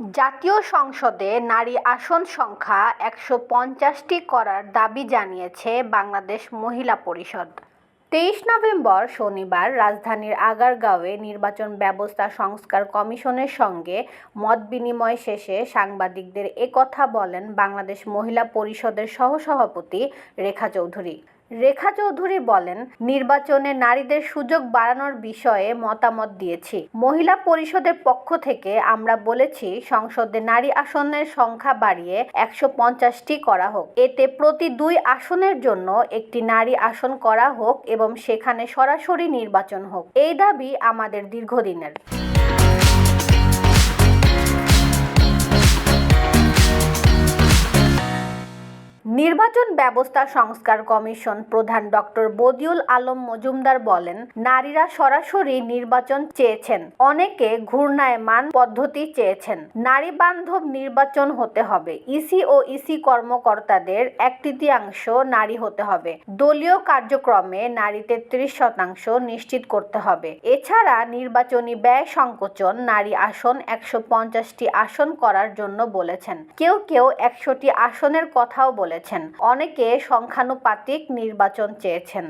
জাতীয় সংসদে নারী আসন সংখ্যা ১৫০টি করার দাবি জানিয়েছে বাংলাদেশ মহিলা পরিষদ। ২৩ নভেম্বর শনিবার রাজধানীর আগারগাঁওয়ে নির্বাচন ব্যবস্থা সংস্কার কমিশনের সঙ্গে মতবিনিময় শেষে সাংবাদিকদের একথা বলেন বাংলাদেশ মহিলা পরিষদের সহসভাপতি রেখা চৌধুরী। রেখা চৌধুরী বলেন, নির্বাচনে নারীদের সুযোগ বাড়ানোর বিষয়ে মতামত দিয়েছি। মহিলা পরিষদের পক্ষ থেকে আমরা বলেছি, সংসদে নারী আসনের সংখ্যা বাড়িয়ে ১৫০টি করা হোক। এতে প্রতি ২ আসনের জন্য একটি নারী আসন করা হোক এবং সেখানে সরাসরি নির্বাচন হোক। এই দাবি আমাদের দীর্ঘদিনের। নির্বাচন ব্যবস্থা সংস্কার কমিশন প্রধান ডক্টর বদিউল আলম মজুমদার বলেন, নারীরা সরাসরি নির্বাচন চেয়েছেন, অনেকে ঘূর্ণায়মান পদ্ধতি চেয়েছেন। নারী বান্ধব নির্বাচন হতে হবে। ইসি ও ইসি কর্মকর্তাদের ১/৩ নারী হতে হবে। দলীয় কার্যক্রমে নারী ৩৩% নিশ্চিত করতে হবে। এছাড়া নির্বাচনী ব্যয় সংকোচন, নারী আসন ১৫০টি আসন করার জন্য বলেছেন। কেউ কেউ ১০০টি আসনের কথাও বলেছেন। অনেকে সংখ্যানুপাতিক নির্বাচন চেয়েছেন।